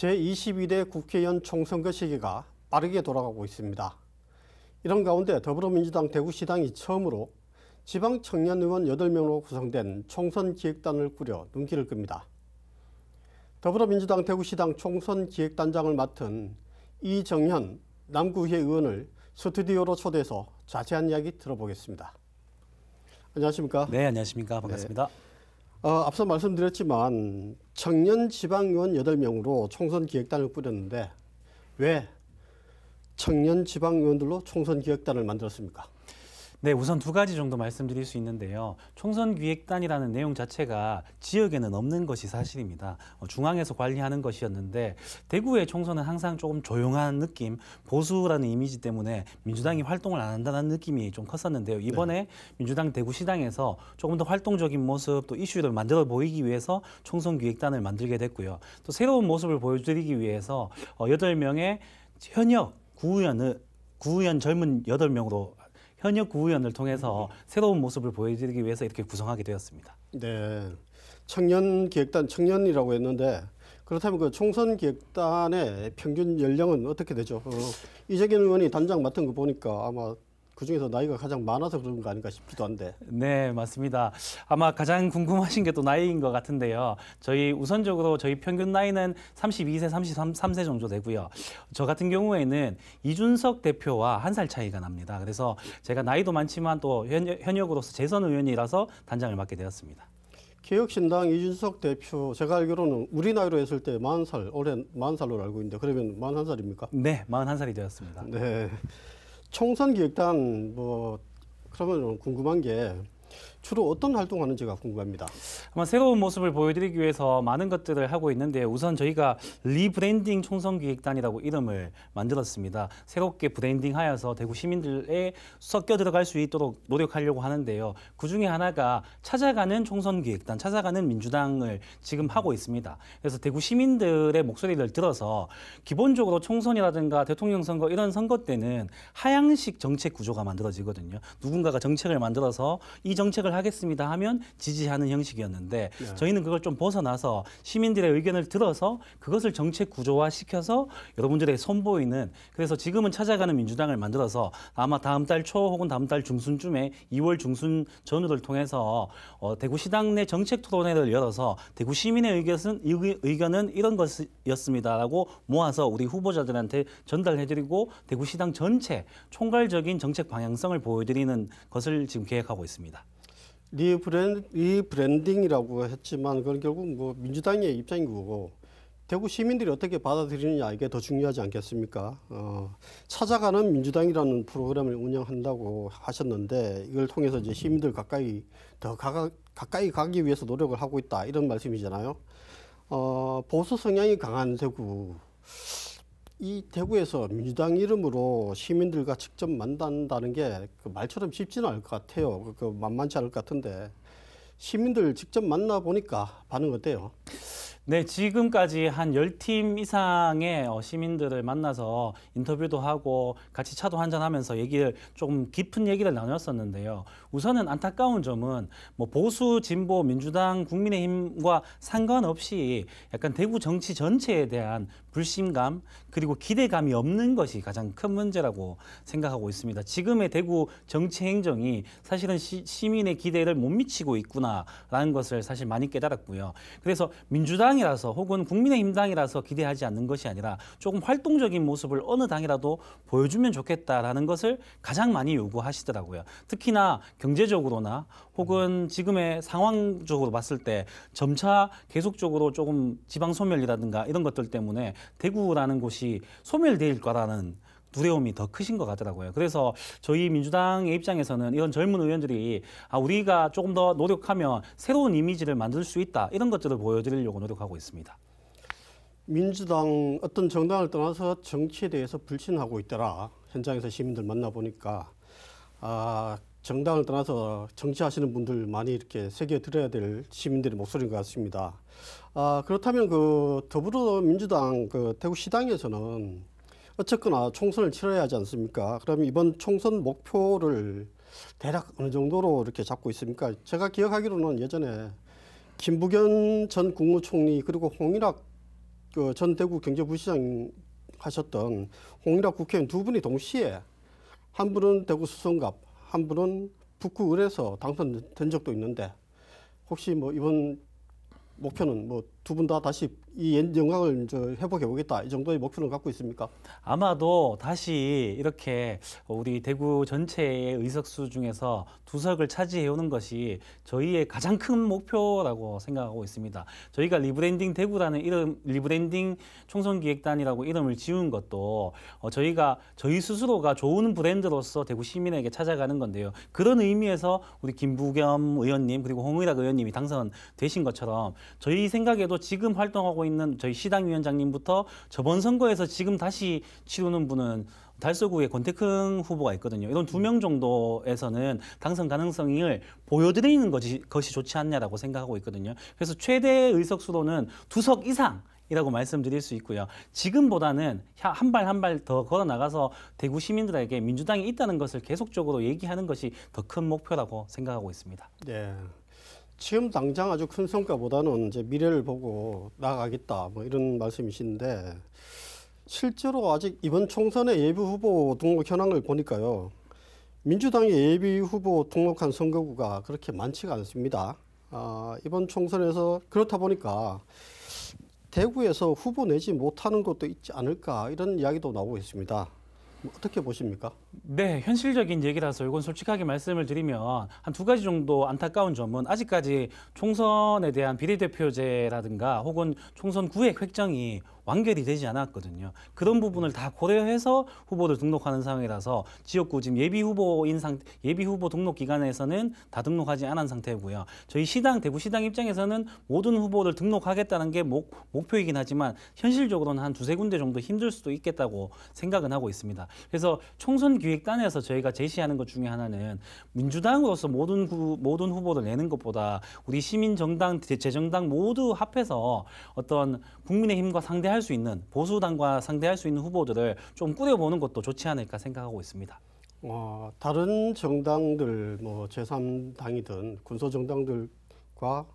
제22대 국회의원 총선거 시기가 빠르게 돌아가고 있습니다. 이런 가운데 더불어민주당 대구시당이 처음으로 지방 청년 의원 8명으로 구성된 총선기획단을 꾸려 눈길을 끕니다. 더불어민주당 대구시당 총선기획단장을 맡은 이정현 남구의회 의원을 스튜디오로 초대해서 자세한 이야기 들어보겠습니다. 안녕하십니까? 네, 안녕하십니까? 반갑습니다. 네. 앞서 말씀드렸지만 청년 지방의원 8명으로 총선기획단을 꾸렸는데 왜 청년 지방의원들로 총선기획단을 만들었습니까? 네, 우선 두 가지 정도 말씀드릴 수 있는데요. 총선기획단이라는 내용 자체가 지역에는 없는 것이 사실입니다. 중앙에서 관리하는 것이었는데 대구의 총선은 항상 조금 조용한 느낌, 보수라는 이미지 때문에 민주당이 활동을 안 한다는 느낌이 좀 컸었는데요. 이번에 네. 민주당 대구시당에서 조금 더 활동적인 모습, 또 이슈를 만들어 보이기 위해서 총선기획단을 만들게 됐고요. 또 새로운 모습을 보여드리기 위해서 8명의 현역 구의원 젊은 8명으로 현역 구의원을 통해서 새로운 모습을 보여드리기 위해서 이렇게 구성하게 되었습니다. 네, 청년기획단, 청년이라고 했는데 그렇다면 그 총선기획단의 평균 연령은 어떻게 되죠? 이재경 의원이 단장 맡은 거 보니까 아마 그중에서 나이가 가장 많아서 그런 거 아닌가 싶기도 한데. 네, 맞습니다. 아마 가장 궁금하신 게 또 나이인 것 같은데요. 우선적으로 저희 평균 나이는 32세, 33세 정도 되고요. 저 같은 경우에는 이준석 대표와 1살 차이가 납니다. 그래서 제가 나이도 많지만 또 현역으로서 재선 의원이라서 단장을 맡게 되었습니다. 개혁신당 이준석 대표, 제가 알기로는 우리 나이로 했을 때 40살, 올해 40살로 알고 있는데 그러면 41살입니까? 네, 41살이 되었습니다. 네. 총선기획단 그러면 궁금한 게 주로 어떤 활동하는지가 궁금합니다. 아마 새로운 모습을 보여드리기 위해서 많은 것들을 하고 있는데 우선 저희가 리브랜딩 총선기획단이라고 이름을 만들었습니다. 새롭게 브랜딩하여서 대구 시민들에 섞여 들어갈 수 있도록 노력하려고 하는데요. 그중에 하나가 찾아가는 총선기획단, 찾아가는 민주당을 지금 하고 있습니다. 그래서 대구 시민들의 목소리를 들어서 기본적으로 총선이라든가 대통령 선거 이런 선거 때는 하향식 정책 구조가 만들어지거든요. 누군가가 정책을 만들어서 이 정책을 하겠습니다 하면 지지하는 형식이었는데 네. 저희는 그걸 좀 벗어나서 시민들의 의견을 들어서 그것을 정책 구조화 시켜서 여러분들에게 선보이는, 그래서 지금은 찾아가는 민주당을 만들어서 아마 다음 달 초 혹은 다음 달 중순쯤에 2월 중순 전후를 통해서 대구시당 내 정책 토론회를 열어서 대구 시민의 의견은 이런 것이었습니다라고 모아서 우리 후보자들한테 전달해드리고 대구시당 전체 총괄적인 정책 방향성을 보여드리는 것을 지금 계획하고 있습니다. 리브랜딩이라고 했지만 그건 결국 민주당의 입장인 거고 대구 시민들이 어떻게 받아들이느냐 이게 더 중요하지 않겠습니까? 찾아가는 민주당이라는 프로그램을 운영한다고 하셨는데 이걸 통해서 이제 시민들 가까이 가기 위해서 노력을 하고 있다 이런 말씀이잖아요. 보수 성향이 강한 대구. 이 대구에서 민주당 이름으로 시민들과 직접 만난다는 게 말처럼 쉽지는 않을 것 같아요. 만만치 않을 것 같은데 시민들 직접 만나보니까 반응 어때요? 네, 지금까지 한 10팀 이상의 시민들을 만나서 인터뷰도 하고 같이 차도 한잔하면서 조금 깊은 얘기를 나눴었는데요. 우선은 안타까운 점은 보수, 진보, 민주당, 국민의힘과 상관없이 약간 대구 정치 전체에 대한 불신감 그리고 기대감이 없는 것이 가장 큰 문제라고 생각하고 있습니다. 지금의 대구 정치 행정이 사실은 시민의 기대를 못 미치고 있구나라는 것을 사실 많이 깨달았고요. 그래서 민주당이라서 혹은 국민의힘 당이라서 기대하지 않는 것이 아니라 조금 활동적인 모습을 어느 당이라도 보여주면 좋겠다라는 것을 가장 많이 요구하시더라고요. 특히나 경제적으로나 혹은 지금의 상황적으로 봤을 때 점차 계속적으로 조금 지방 소멸이라든가 이런 것들 때문에 대구라는 곳이 소멸될 거라는 두려움이 더 크신 것 같더라고요. 그래서 저희 민주당의 입장에서는 이런 젊은 의원들이 우리가 조금 더 노력하면 새로운 이미지를 만들 수 있다 이런 것들을 보여드리려고 노력하고 있습니다. 민주당 어떤 정당을 떠나서 정치에 대해서 불신하고 있더라. 현장에서 시민들 만나보니까 정당을 떠나서 정치하시는 분들 많이 이렇게 새겨들어야 될 시민들의 목소리인 것 같습니다. 그렇다면 더불어민주당 대구시당에서는 어쨌거나 총선을 치러야 하지 않습니까? 그럼 이번 총선 목표를 대략 어느 정도로 이렇게 잡고 있습니까? 제가 기억하기로는 예전에 김부겸 전 국무총리 그리고 홍일학 그 전 대구 경제부시장 하셨던 홍일학 국회의원 두 분이 동시에 한 분은 대구 수성갑, 한 분은 북구을에서 당선된 적도 있는데 혹시 뭐 이번 목표는 뭐 두 분 다 다시 이 영광을 회복해 보겠다 이 정도의 목표는 갖고 있습니까? 아마도 다시 이렇게 우리 대구 전체의 의석수 중에서 두 석을 차지해 오는 것이 저희의 가장 큰 목표라고 생각하고 있습니다. 저희가 리브랜딩 대구라는 이름, 리브랜딩 총선기획단이라고 이름을 지은 것도 저희가 저희 스스로가 좋은 브랜드로서 대구 시민에게 찾아가는 건데요. 그런 의미에서 우리 김부겸 의원님 그리고 홍의락 의원님이 당선되신 것처럼 저희 생각에도 지금 활동하고 있는 저희 시당위원장님부터 저번 선거에서 지금 다시 치르는 분은 달서구에 권태큰 후보가 있거든요. 이런 2명 정도에서는 당선 가능성을 보여드리는 것이 좋지 않냐라고 생각하고 있거든요. 그래서 최대 의석수로는 2석 이상이라고 말씀드릴 수 있고요. 지금보다는 한 발 한 발 더 걸어 나가서 대구 시민들에게 민주당이 있다는 것을 계속적으로 얘기하는 것이 더 큰 목표라고 생각하고 있습니다. 네. 지금 당장 아주 큰 성과보다는 이제 미래를 보고 나아가겠다 뭐 이런 말씀이신데 실제로 아직 이번 총선의 예비 후보 등록 현황을 보니까요. 민주당의 예비 후보 등록한 선거구가 그렇게 많지가 않습니다. 이번 총선에서 그렇다 보니까 대구에서 후보 내지 못하는 것도 있지 않을까 이런 이야기도 나오고 있습니다. 어떻게 보십니까? 네, 현실적인 얘기라서 이건 솔직하게 말씀을 드리면 한 2가지 정도 안타까운 점은 아직까지 총선에 대한 비례대표제라든가 혹은 총선 구획 획정이 완결이 되지 않았거든요. 그런 부분을 다 고려해서 후보를 등록하는 상황이라서 지역구 지금 예비 후보 등록 기간에서는 다 등록하지 않은 상태고요. 저희 대구 시당 입장에서는 모든 후보를 등록하겠다는 게 목표이긴 하지만 현실적으로는 한 2-3군데 정도 힘들 수도 있겠다고 생각은 하고 있습니다. 그래서 총선 기획단에서 저희가 제시하는 것 중에 하나는 민주당으로서 모든 후보를 내는 것보다 우리 시민정당, 재정당 모두 합해서 어떤 국민의힘과 상대할 수 있는 보수당과 상대할 수 있는 후보들을 좀 꾸려보는 것도 좋지 않을까 생각하고 있습니다. 다른 정당들 뭐 제3당이든 군소정당들과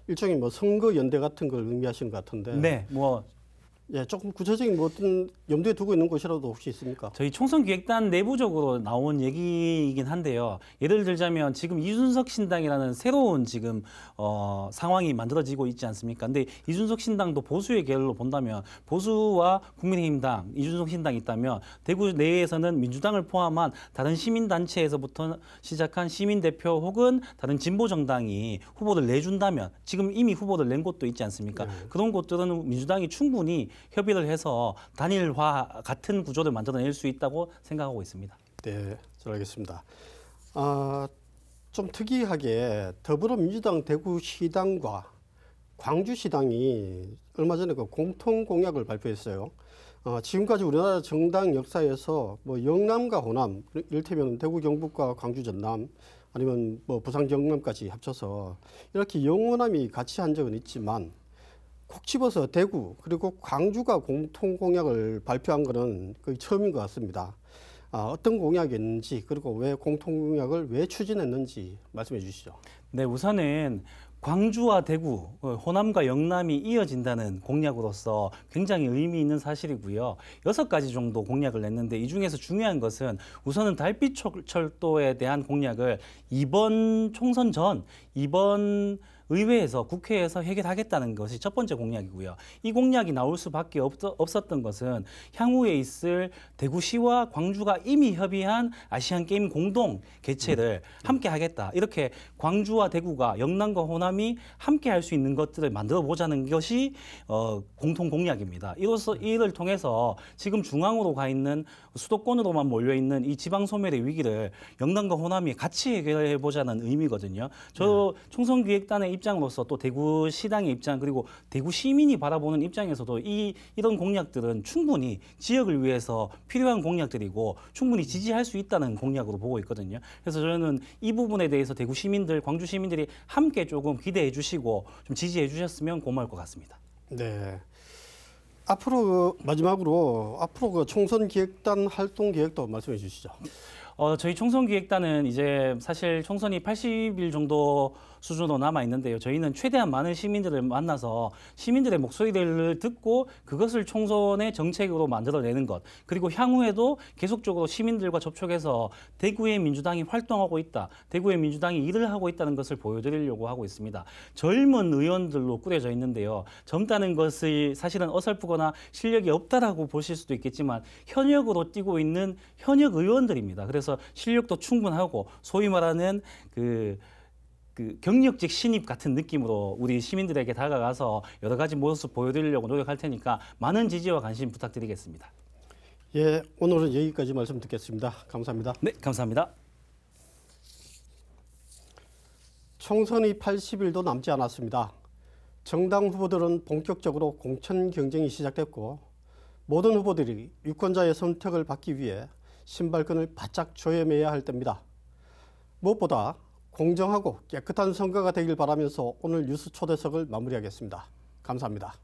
일종의 뭐 선거 연대 같은 걸 의미하시는 것 같은데. 네, 예, 조금 구체적인 뭐 어떤 염두에 두고 있는 것이라도 혹시 있습니까? 저희 총선기획단 내부적으로 나온 얘기이긴 한데요. 예를 들자면 지금 이준석 신당이라는 새로운 지금 상황이 만들어지고 있지 않습니까? 근데 이준석 신당도 보수의 계열로 본다면 보수와 국민의힘당, 이준석 신당이 있다면 대구 내에서는 민주당을 포함한 다른 시민단체에서부터 시작한 시민대표 혹은 다른 진보정당이 후보를 내준다면 지금 이미 후보를 낸 곳도 있지 않습니까? 네. 그런 곳들은 민주당이 충분히 협의를 해서 단일화 같은 구조를 만들어낼 수 있다고 생각하고 있습니다. 네, 잘 알겠습니다. 좀 특이하게 더불어민주당 대구시당과 광주시당이 얼마 전에 그 공통 공약을 발표했어요. 지금까지 우리나라 정당 역사에서 뭐 영남과 호남, 이를테면 대구 경북과 광주 전남, 아니면 뭐 부산 경남까지 합쳐서 이렇게 영호남이 같이 한 적은 있지만 콕 집어서 대구 그리고 광주가 공통 공약을 발표한 것은 거의 처음인 것 같습니다. 어떤 공약이었는지 그리고 왜 공통 공약을 왜 추진했는지 말씀해 주시죠. 네, 우선은 광주와 대구, 호남과 영남이 이어진다는 공약으로서 굉장히 의미 있는 사실이고요. 6가지 정도 공약을 냈는데 이 중에서 중요한 것은 우선은 달빛철도에 대한 공약을 이번 총선 전, 이번 의회에서 국회에서 해결하겠다는 것이 첫 번째 공약이고요. 이 공약이 나올 수밖에 없었던 것은 향후에 있을 대구시와 광주가 이미 협의한 아시안게임 공동 개최를 함께 하겠다. 이렇게 광주와 대구가 영남과 호남이 함께 할 수 있는 것들을 만들어 보자는 것이 공통 공약입니다. 이를 통해서 지금 중앙으로 가 있는 수도권으로만 몰려 있는 이 지방 소멸의 위기를 영남과 호남이 같이 해결해 보자는 의미거든요. 저 총선기획단의 입장으로서 또 대구시당의 입장 그리고 대구 시민이 바라보는 입장에서도 이런 공약들은 충분히 지역을 위해서 필요한 공약들이고 충분히 지지할 수 있다는 공약으로 보고 있거든요. 그래서 저는 이 부분에 대해서 대구 시민들, 광주 시민들이 함께 조금 기대해 주시고 좀 지지해 주셨으면 고마울 것 같습니다. 네. 앞으로 마지막으로 앞으로 그 총선 기획단 활동 계획도 말씀해 주시죠. 저희 총선기획단은 이제 사실 총선이 80일 정도 수준으로 남아 있는데요. 저희는 최대한 많은 시민들을 만나서 시민들의 목소리를 듣고 그것을 총선의 정책으로 만들어내는 것. 그리고 향후에도 계속적으로 시민들과 접촉해서 대구의 민주당이 활동하고 있다. 대구의 민주당이 일을 하고 있다는 것을 보여드리려고 하고 있습니다. 젊은 의원들로 꾸려져 있는데요. 젊다는 것이 사실은 어설프거나 실력이 없다라고 보실 수도 있겠지만 현역으로 뛰고 있는 현역 의원들입니다. 그래서 실력도 충분하고 소위 말하는 그 경력직 신입 같은 느낌으로 우리 시민들에게 다가가서 여러 가지 모습 보여드리려고 노력할 테니까 많은 지지와 관심 부탁드리겠습니다. 예, 오늘은 여기까지 말씀 듣겠습니다. 감사합니다. 네, 감사합니다. 총선이 80일도 남지 않았습니다. 정당 후보들은 본격적으로 공천 경쟁이 시작됐고 모든 후보들이 유권자의 선택을 받기 위해 신발끈을 바짝 조여매야 할 때입니다. 무엇보다 공정하고 깨끗한 선거가 되길 바라면서 오늘 뉴스 초대석을 마무리하겠습니다. 감사합니다.